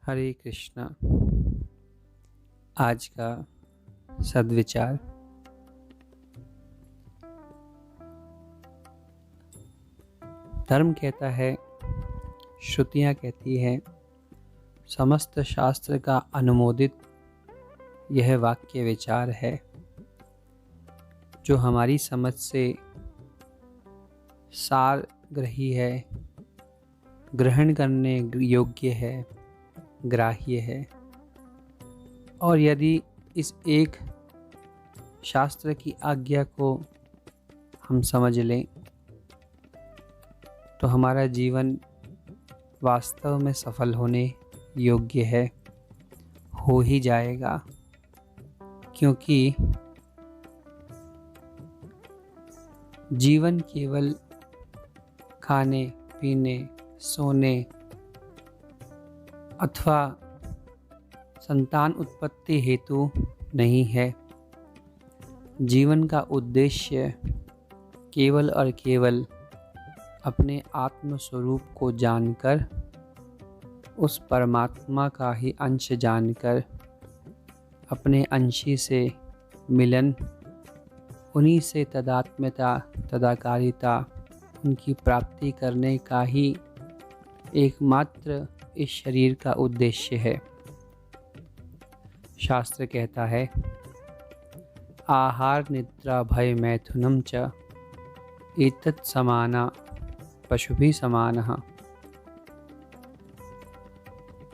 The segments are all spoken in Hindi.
हरे कृष्णा। आज का सद्विचार। धर्म कहता है, श्रुतियाँ कहती हैं, समस्त शास्त्र का अनुमोदित यह वाक्य विचार है जो हमारी समझ से सारग्रही है, ग्रहण करने योग्य है, ग्राह्य है। और यदि इस एक शास्त्र की आज्ञा को हम समझ लें तो हमारा जीवन वास्तव में सफल होने योग्य है, हो ही जाएगा। क्योंकि जीवन केवल खाने पीने, सोने अथवा संतान उत्पत्ति हेतु नहीं है। जीवन का उद्देश्य केवल और केवल अपने आत्म स्वरूप को जानकर, उस परमात्मा का ही अंश जानकर, अपने अंशी से मिलन, उन्हीं से तदात्म्यता, तदाकारिता, उनकी प्राप्ति करने का ही एकमात्र इस शरीर का उद्देश्य है। शास्त्र कहता है, आहार निद्रा भय मैथुनम च एतत् समाना पशुभिः समानः।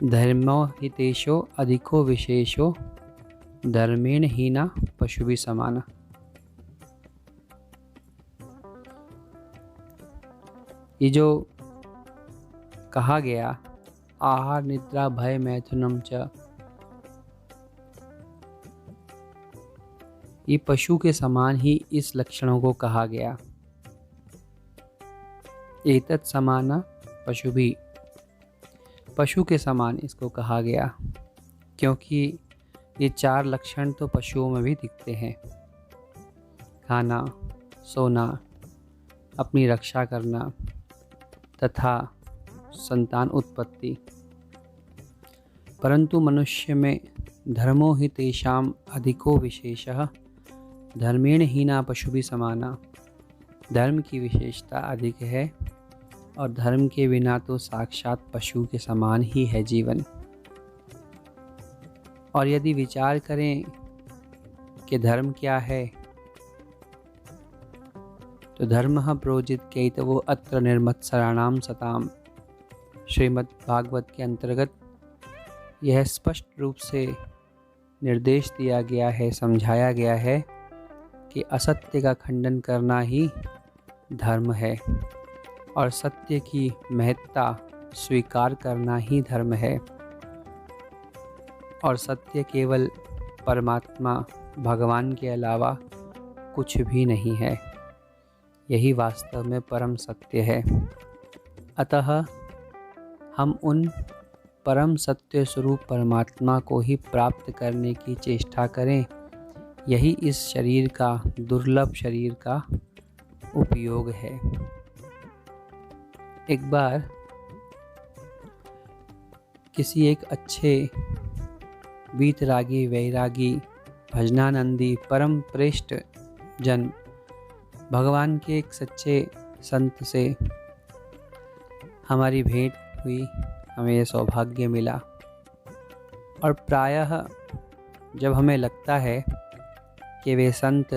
धर्मो हितेशो अधिको विशेषो धर्मेण हीना पशुभिः समानः। ये जो कहा गया, आहार निद्रा भय मैथुनम च, ये पशु के समान ही इस लक्षणों को कहा गया। एतत् समाना पशुभिः, पशु के समान इसको कहा गया, क्योंकि ये चार लक्षण तो पशुओं में भी दिखते हैं। खाना, सोना, अपनी रक्षा करना तथा संतान उत्पत्ति। परंतु मनुष्य में धर्मो हि तेषाम् अधिको विशेषः धर्मेण हीना पशुभिः समाना। धर्म की विशेषता अधिक है और धर्म के बिना तो साक्षात पशु के समान ही है जीवन। और यदि विचार करें कि धर्म क्या है, तो धर्मः प्रोजित केतवो अत्र निर्मत्सराणाम सताम। श्रीमद् भागवत के अंतर्गत यह स्पष्ट रूप से निर्देश दिया गया है, समझाया गया है कि असत्य का खंडन करना ही धर्म है और सत्य की महत्ता स्वीकार करना ही धर्म है। और सत्य केवल परमात्मा भगवान के अलावा कुछ भी नहीं है। यही वास्तव में परम सत्य है। अतः हम उन परम सत्य स्वरूप परमात्मा को ही प्राप्त करने की चेष्टा करें। यही इस शरीर का, दुर्लभ शरीर का उपयोग है। एक बार किसी एक अच्छे वीतरागी, वैरागी, भजनानंदी, परम श्रेष्ठ जन, भगवान के एक सच्चे संत से हमारी भेंट हुई, हमें यह सौभाग्य मिला। और प्रायः जब हमें लगता है कि वे संत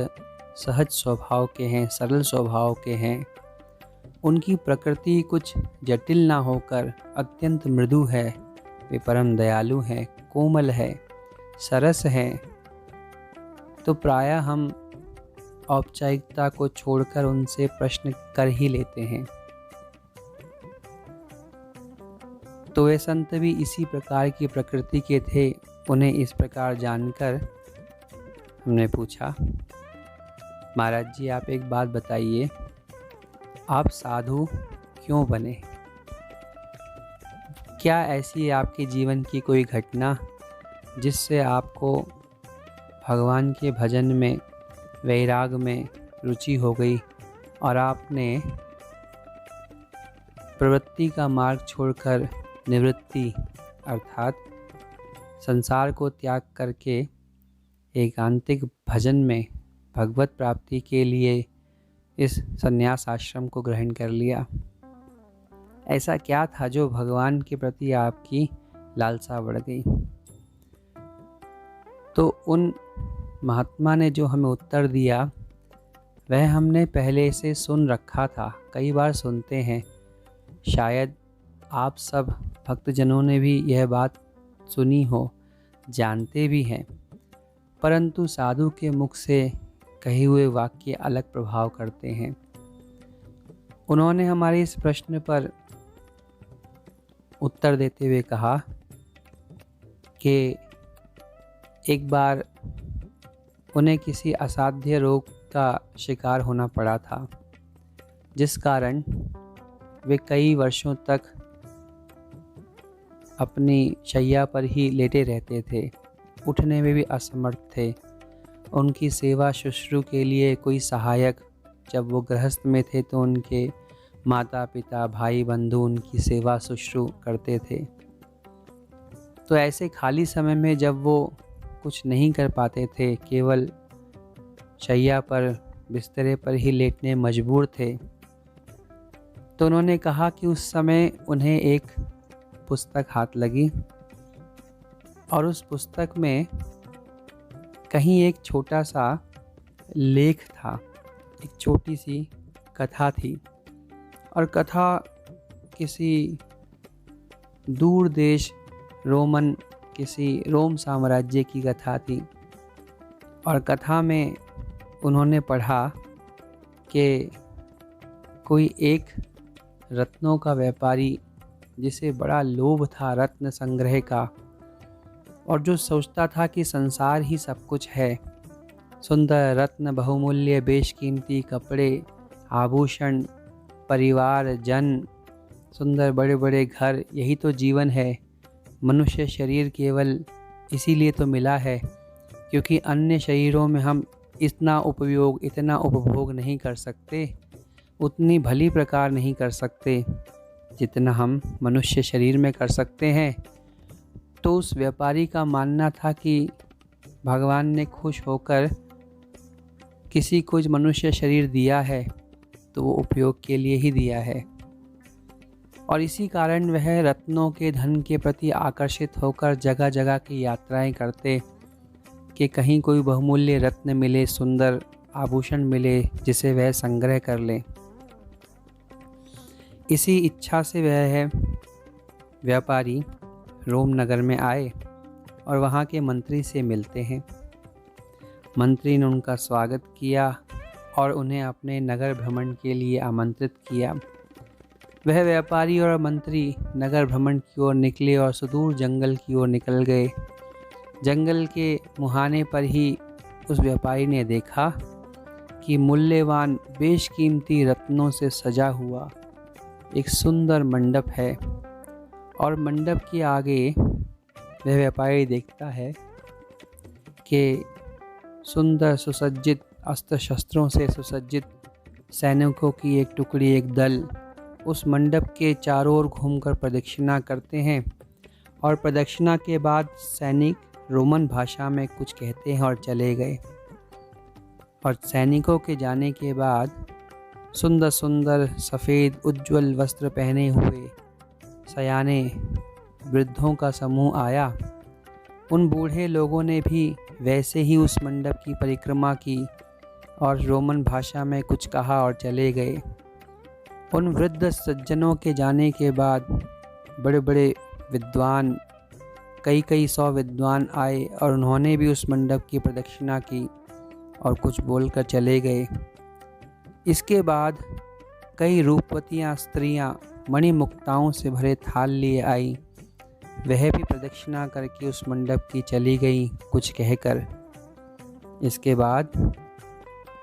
सहज स्वभाव के हैं, सरल स्वभाव के हैं, उनकी प्रकृति कुछ जटिल ना होकर अत्यंत मृदु है, वे परम दयालु हैं, कोमल है, सरस हैं, तो प्रायः हम औपचारिकता को छोड़कर उनसे प्रश्न कर ही लेते हैं। तो वे संत भी इसी प्रकार की प्रकृति के थे। उन्हें इस प्रकार जानकर हमने पूछा, महाराज जी, आप एक बात बताइए, आप साधु क्यों बने? क्या ऐसी आपके जीवन की कोई घटना जिससे आपको भगवान के भजन में, वैराग में रुचि हो गई और आपने प्रवृत्ति का मार्ग छोड़कर निवृत्ति अर्थात संसार को त्याग करके एकांतिक भजन में भगवत प्राप्ति के लिए इस संन्यास आश्रम को ग्रहण कर लिया। ऐसा क्या था जो भगवान के प्रति आपकी लालसा बढ़ गई? तो उन महात्मा ने जो हमें उत्तर दिया वह हमने पहले से सुन रखा था, कई बार सुनते हैं। शायद आप सब भक्तजनों ने भी यह बात सुनी हो, जानते भी हैं, परंतु साधु के मुख से कहे हुए वाक्य अलग प्रभाव करते हैं। उन्होंने हमारे इस प्रश्न पर उत्तर देते हुए कहा कि एक बार उन्हें किसी असाध्य रोग का शिकार होना पड़ा था, जिस कारण वे कई वर्षों तक अपनी शैया पर ही लेटे रहते थे, उठने में भी असमर्थ थे। उनकी सेवा शुश्रू के लिए कोई सहायक, जब वो गृहस्थ में थे तो उनके माता पिता भाई बंधु उनकी सेवा शुश्रू करते थे। तो ऐसे खाली समय में जब वो कुछ नहीं कर पाते थे, केवल शैया पर बिस्तरे पर ही लेटने मजबूर थे, तो उन्होंने कहा कि उस समय उन्हें एक पुस्तक हाथ लगी और उस पुस्तक में कहीं एक छोटा सा लेख था, एक छोटी सी कथा थी, और कथा किसी दूर देश किसी रोम साम्राज्य की कथा थी। और कथा में उन्होंने पढ़ा कि कोई एक रत्नों का व्यापारी, जिसे बड़ा लोभ था रत्न संग्रह का, और जो सोचता था कि संसार ही सब कुछ है, सुंदर रत्न, बहुमूल्य बेशकीमती कपड़े, आभूषण, परिवार जन, सुंदर बड़े बड़े घर, यही तो जीवन है। मनुष्य शरीर केवल इसीलिए तो मिला है क्योंकि अन्य शरीरों में हम इतना उपयोग, इतना उपभोग नहीं कर सकते, उतनी भली प्रकार नहीं कर सकते जितना हम मनुष्य शरीर में कर सकते हैं। तो उस व्यापारी का मानना था कि भगवान ने खुश होकर किसी को मनुष्य शरीर दिया है तो वो उपयोग के लिए ही दिया है, और इसी कारण वह रत्नों के धन के प्रति आकर्षित होकर जगह जगह की यात्राएं करते कि कहीं कोई बहुमूल्य रत्न मिले, सुंदर आभूषण मिले, जिसे वह संग्रह कर ले। इसी इच्छा से वह व्यापारी रोम नगर में आए और वहाँ के मंत्री से मिलते हैं। मंत्री ने उनका स्वागत किया और उन्हें अपने नगर भ्रमण के लिए आमंत्रित किया। वह व्यापारी और मंत्री नगर भ्रमण की ओर निकले और सुदूर जंगल की ओर निकल गए। जंगल के मुहाने पर ही उस व्यापारी ने देखा कि मूल्यवान बेशकीमती रत्नों से सजा हुआ एक सुंदर मंडप है, और मंडप के आगे वह व्यापारी देखता है कि सुंदर सुसज्जित अस्त्र शस्त्रों से सुसज्जित सैनिकों की एक टुकड़ी, एक दल उस मंडप के चारों ओर घूमकर प्रदक्षिणा करते हैं, और प्रदक्षिणा के बाद सैनिक रोमन भाषा में कुछ कहते हैं और चले गए। और सैनिकों के जाने के बाद सुंदर सुंदर सफ़ेद उज्ज्वल वस्त्र पहने हुए सयाने वृद्धों का समूह आया। उन बूढ़े लोगों ने भी वैसे ही उस मंडप की परिक्रमा की और रोमन भाषा में कुछ कहा और चले गए। उन वृद्ध सज्जनों के जाने के बाद बड़े बड़े विद्वान, कई सौ विद्वान आए और उन्होंने भी उस मंडप की प्रदक्षिणा की और कुछ बोलकर चले गए। इसके बाद कई रूपवतियाँ स्त्रियाँ मणिमुक्ताओं से भरे थाल लिए आई, वह भी प्रदक्षिणा करके उस मंडप की चली गई कुछ कहकर। इसके बाद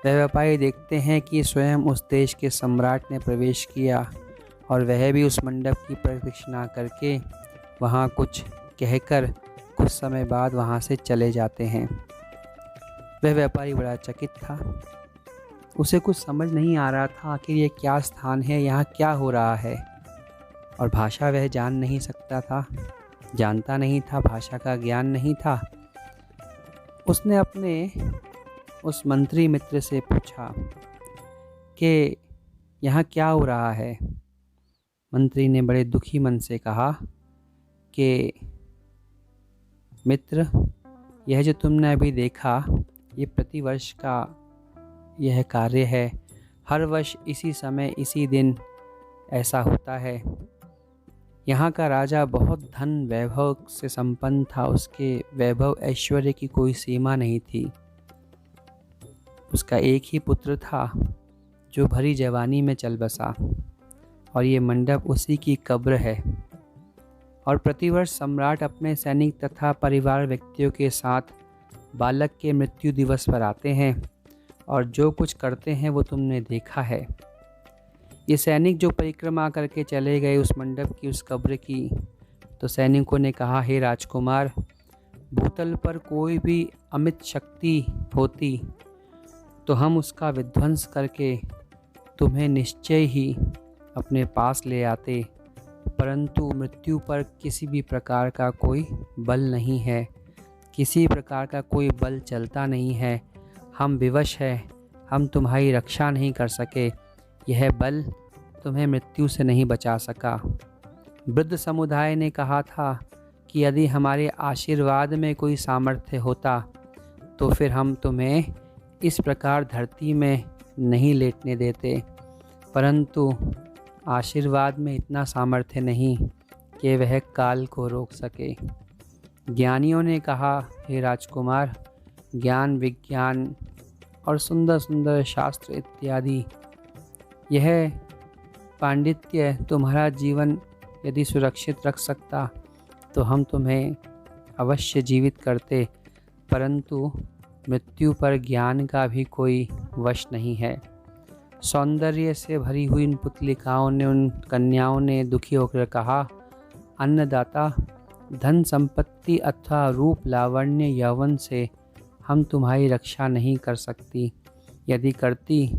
वह व्यापारी देखते हैं कि स्वयं उस देश के सम्राट ने प्रवेश किया और वह भी उस मंडप की प्रदक्षिणा करके वहाँ कुछ कहकर कुछ समय बाद वहाँ से चले जाते हैं। वह व्यापारी बड़ा चकित था, उसे कुछ समझ नहीं आ रहा था आखिर ये क्या स्थान है, यहाँ क्या हो रहा है, और भाषा वह जान नहीं सकता था। जानता नहीं था, भाषा का ज्ञान नहीं था। उसने अपने उस मंत्री मित्र से पूछा कि यहाँ क्या हो रहा है। मंत्री ने बड़े दुखी मन से कहा कि मित्र, यह जो तुमने अभी देखा, ये प्रतिवर्ष का यह कार्य है। हर वर्ष इसी समय इसी दिन ऐसा होता है। यहाँ का राजा बहुत धन वैभव से संपन्न था। उसके वैभव ऐश्वर्य की कोई सीमा नहीं थी। उसका एक ही पुत्र था जो भरी जवानी में चल बसा, और ये मंडप उसी की कब्र है। और प्रतिवर्ष सम्राट अपने सैनिक तथा परिवार व्यक्तियों के साथ बालक के मृत्यु दिवस पर आते हैं, और जो कुछ करते हैं वो तुमने देखा है। ये सैनिक जो परिक्रमा करके चले गए उस मंडप की, उस कब्र की, तो सैनिकों ने कहा, हे राजकुमार, भूतल पर कोई भी अमित शक्ति होती तो हम उसका विध्वंस करके तुम्हें निश्चय ही अपने पास ले आते, परंतु मृत्यु पर किसी भी प्रकार का कोई बल नहीं है, किसी प्रकार का कोई बल चलता नहीं है। हम विवश हैं, हम तुम्हारी रक्षा नहीं कर सके। यह बल तुम्हें मृत्यु से नहीं बचा सका। वृद्ध समुदाय ने कहा था कि यदि हमारे आशीर्वाद में कोई सामर्थ्य होता तो फिर हम तुम्हें इस प्रकार धरती में नहीं लेटने देते, परंतु आशीर्वाद में इतना सामर्थ्य नहीं कि वह काल को रोक सके। ज्ञानियों ने कहा, हे राजकुमार, ज्ञान, विज्ञान और सुंदर सुंदर शास्त्र इत्यादि, यह पांडित्य तुम्हारा जीवन यदि सुरक्षित रख सकता तो हम तुम्हें अवश्य जीवित करते, परंतु मृत्यु पर ज्ञान का भी कोई वश नहीं है। सौंदर्य से भरी हुई उन पुतलिकाओं ने, उन कन्याओं ने दुखी होकर कहा, अन्नदाता, धन संपत्ति अथवा रूप, लावण्य, यौवन से हम तुम्हारी रक्षा नहीं कर सकती। यदि करती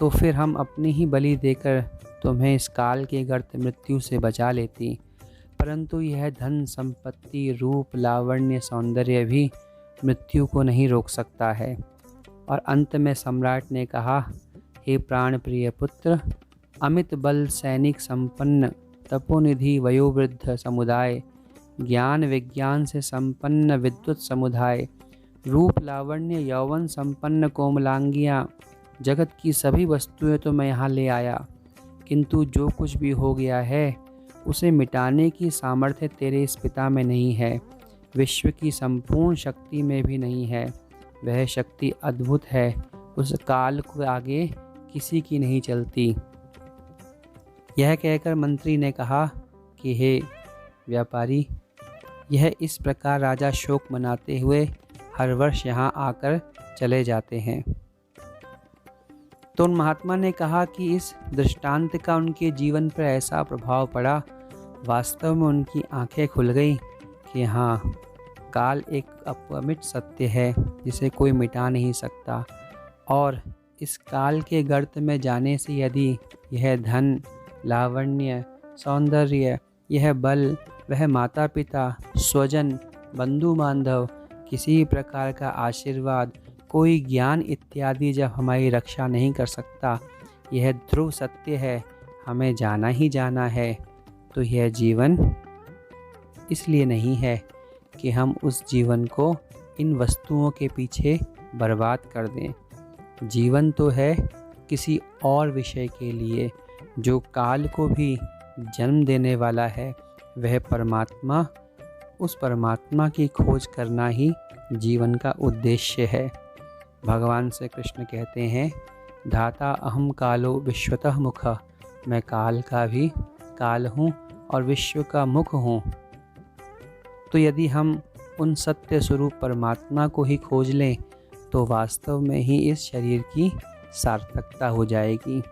तो फिर हम अपनी ही बलि देकर तुम्हें इस काल के गर्त मृत्यु से बचा लेती, परंतु यह धन संपत्ति, रूप, लावण्य, सौंदर्य भी मृत्यु को नहीं रोक सकता है। और अंत में सम्राट ने कहा, हे प्राण प्रिय पुत्र, अमित बल सैनिक संपन्न तपोनिधि वयोवृद्ध समुदाय, ज्ञान विज्ञान से संपन्न विद्वत समुदाय, रूप लावण्य यौवन संपन्न कोमलांगियाँ, जगत की सभी वस्तुएं तो मैं यहाँ ले आया, किंतु जो कुछ भी हो गया है उसे मिटाने की सामर्थ्य तेरे इस पिता में नहीं है, विश्व की संपूर्ण शक्ति में भी नहीं है। वह शक्ति अद्भुत है, उस काल को आगे किसी की नहीं चलती। यह कहकर मंत्री ने कहा कि हे व्यापारी, यह इस प्रकार राजा शोक मनाते हुए हर वर्ष यहाँ आकर चले जाते हैं। तो उन महात्मा ने कहा कि इस दृष्टांत का उनके जीवन पर ऐसा प्रभाव पड़ा, वास्तव में उनकी आंखें खुल गई कि हाँ, काल एक अपमिट सत्य है जिसे कोई मिटा नहीं सकता, और इस काल के गर्त में जाने से यदि यह धन, लावण्य, सौंदर्य, यह बल, वह माता पिता, स्वजन, बंधु बांधव, किसी प्रकार का आशीर्वाद, कोई ज्ञान इत्यादि जब हमारी रक्षा नहीं कर सकता, यह ध्रुव सत्य है, हमें जाना ही जाना है, तो यह जीवन इसलिए नहीं है कि हम उस जीवन को इन वस्तुओं के पीछे बर्बाद कर दें। जीवन तो है किसी और विषय के लिए जो काल को भी जन्म देने वाला है, वह परमात्मा, उस परमात्मा की खोज करना ही जीवन का उद्देश्य है। भगवान श्री कृष्ण कहते हैं, धाता अहम कालो विश्वतः मुख, मैं काल का भी काल हूँ और विश्व का मुख हूँ। तो यदि हम उन सत्य स्वरूप परमात्मा को ही खोज लें तो वास्तव में ही इस शरीर की सार्थकता हो जाएगी।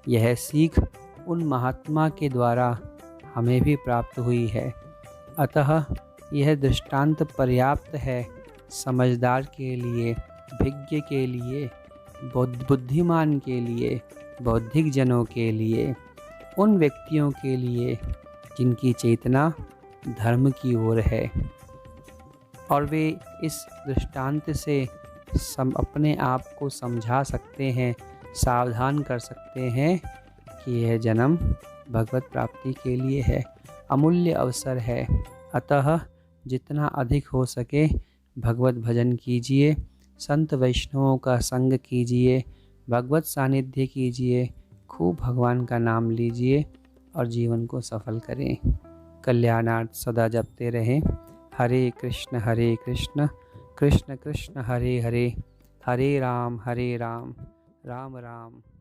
यह सीख उन महात्मा के द्वारा हमें भी प्राप्त हुई है। अतः यह दृष्टांत पर्याप्त है समझदार के लिए, विज्ञ के लिए, बुद्धिमान के लिए, बौद्धिक जनों के लिए, उन व्यक्तियों के लिए जिनकी चेतना धर्म की ओर है। और वे इस दृष्टांत से अपने आप को समझा सकते हैं, सावधान कर सकते हैं कि यह जन्म भगवत प्राप्ति के लिए है, अमूल्य अवसर है। अतः जितना अधिक हो सके भगवत भजन कीजिए, संत वैष्णवों का संग कीजिए, भगवत सानिध्य कीजिए, खूब भगवान का नाम लीजिए और जीवन को सफल करें। कल्याणार्थ सदा जपते रहें। हरे कृष्ण कृष्ण कृष्ण हरे हरे, हरे राम राम राम।